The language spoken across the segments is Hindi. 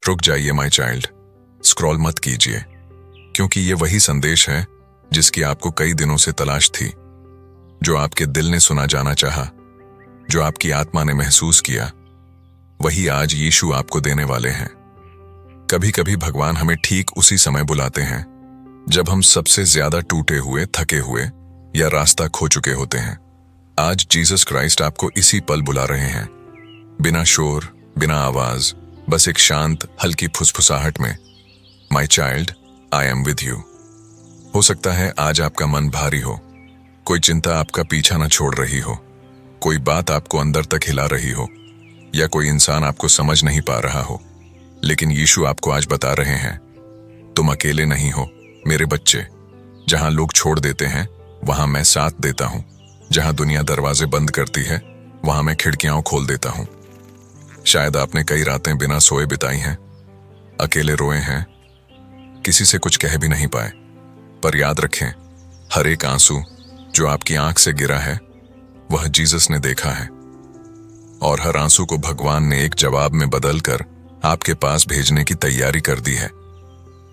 रुक जाइए माय चाइल्ड, स्क्रॉल मत कीजिए, क्योंकि ये वही संदेश है जिसकी आपको कई दिनों से तलाश थी, जो आपके दिल ने सुना जाना चाहा, जो आपकी आत्मा ने महसूस किया, वही आज यीशु आपको देने वाले हैं। कभी कभी भगवान हमें ठीक उसी समय बुलाते हैं जब हम सबसे ज्यादा टूटे हुए, थके हुए या रास्ता खो चुके होते हैं। आज जीसस क्राइस्ट आपको इसी पल बुला रहे हैं, बिना शोर, बिना आवाज, बस एक शांत हल्की फुसफुसाहट में। My child, I am with you. हो सकता है आज आपका मन भारी हो, कोई चिंता आपका पीछा न छोड़ रही हो, कोई बात आपको अंदर तक हिला रही हो, या कोई इंसान आपको समझ नहीं पा रहा हो, लेकिन यीशु आपको आज बता रहे हैं, तुम अकेले नहीं हो मेरे बच्चे। जहां लोग छोड़ देते हैं वहां मैं साथ देता हूं, जहां दुनिया दरवाजे बंद करती है वहां मैं खिड़कियां खोल देता हूं। शायद आपने कई रातें बिना सोए बिताई हैं, अकेले रोए हैं, किसी से कुछ कह भी नहीं पाए, पर याद रखें, हर एक आंसू जो आपकी आंख से गिरा है वह जीसस ने देखा है, और हर आंसू को भगवान ने एक जवाब में बदलकर आपके पास भेजने की तैयारी कर दी है।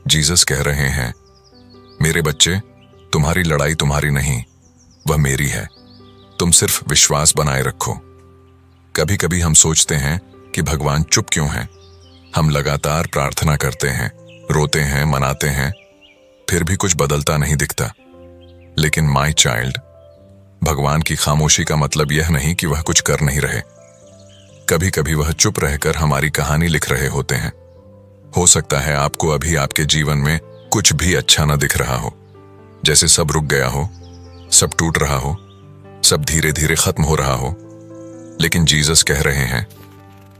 जीसस कह रहे हैं, मेरे बच्चे, तुम्हारी लड़ाई तुम्हारी नहीं, वह मेरी है। तुम सिर्फ विश्वास बनाए रखो। कभी कभी हम सोचते हैं कि भगवान चुप क्यों हैं। हम लगातार प्रार्थना करते हैं, रोते हैं, मनाते हैं, फिर भी कुछ बदलता नहीं दिखता। लेकिन माय चाइल्ड, भगवान की खामोशी का मतलब यह नहीं कि वह कुछ कर नहीं रहे। कभी कभी वह चुप रहकर हमारी कहानी लिख रहे होते हैं। हो सकता है आपको अभी आपके जीवन में कुछ भी अच्छा न दिख रहा हो, जैसे सब रुक गया हो, सब टूट रहा हो, सब धीरे धीरे खत्म हो रहा हो। लेकिन जीसस कह रहे हैं,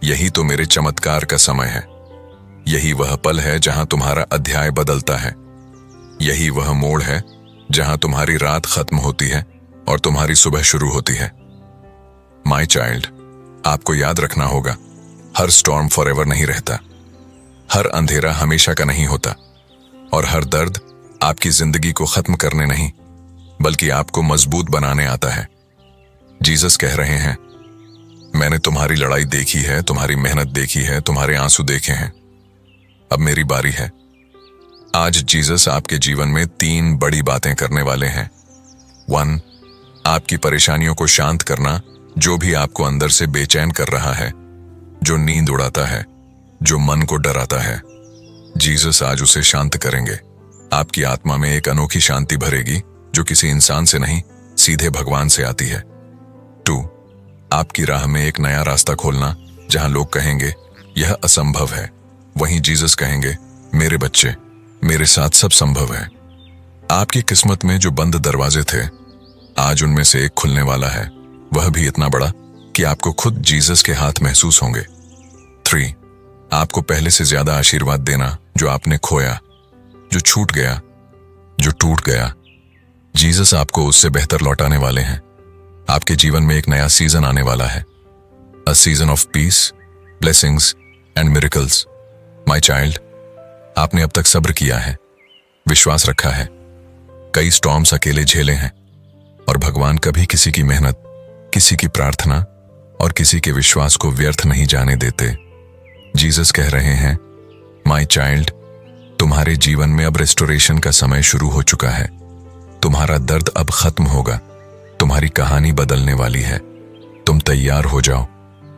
यही तो मेरे चमत्कार का समय है। यही वह पल है जहां तुम्हारा अध्याय बदलता है। यही वह मोड़ है जहां तुम्हारी रात खत्म होती है और तुम्हारी सुबह शुरू होती है। माय चाइल्ड, आपको याद रखना होगा, हर स्टॉर्म फॉरएवर नहीं रहता, हर अंधेरा हमेशा का नहीं होता, और हर दर्द आपकी जिंदगी को खत्म करने नहीं बल्कि आपको मजबूत बनाने आता है। जीसस कह रहे हैं, मैंने तुम्हारी लड़ाई देखी है, तुम्हारी मेहनत देखी है, तुम्हारे आंसू देखे हैं, अब मेरी बारी है। आज जीसस आपके जीवन में 3 बड़ी बातें करने वाले हैं। 1, आपकी परेशानियों को शांत करना, जो भी आपको अंदर से बेचैन कर रहा है, जो नींद उड़ाता है, जो मन को डराता है, जीसस आज उसे शांत करेंगे। आपकी आत्मा में एक अनोखी शांति भरेगी जो किसी इंसान से नहीं, सीधे भगवान से आती है। 2, आपकी राह में एक नया रास्ता खोलना, जहां लोग कहेंगे यह असंभव है, वहीं जीसस कहेंगे, मेरे बच्चे, मेरे साथ सब संभव है। आपकी किस्मत में जो बंद दरवाजे थे, आज उनमें से एक खुलने वाला है, वह भी इतना बड़ा कि आपको खुद जीसस के हाथ महसूस होंगे। 3, आपको पहले से ज्यादा आशीर्वाद देना, जो आपने खोया, जो छूट गया, जो टूट गया, जीसस आपको उससे बेहतर लौटाने वाले हैं। आपके जीवन में एक नया सीजन आने वाला है, अ season of peace, blessings and miracles. My child, आपने अब तक सब्र किया है, विश्वास रखा है, कई स्टॉर्म्स अकेले झेले हैं, और भगवान कभी किसी की मेहनत, किसी की प्रार्थना और किसी के विश्वास को व्यर्थ नहीं जाने देते। जीसस कह रहे हैं, माय चाइल्ड, तुम्हारे जीवन में अब रेस्टोरेशन का समय शुरू हो चुका है। तुम्हारा दर्द अब खत्म होगा, तुम्हारी कहानी बदलने वाली है। तुम तैयार हो जाओ,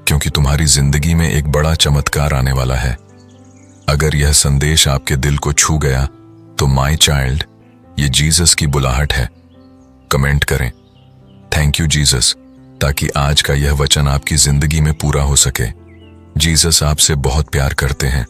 क्योंकि तुम्हारी जिंदगी में एक बड़ा चमत्कार आने वाला है। अगर यह संदेश आपके दिल को छू गया तो माय चाइल्ड, ये जीसस की बुलाहट है। कमेंट करें, थैंक यू जीसस, ताकि आज का यह वचन आपकी जिंदगी में पूरा हो सके। जीसस आपसे बहुत प्यार करते हैं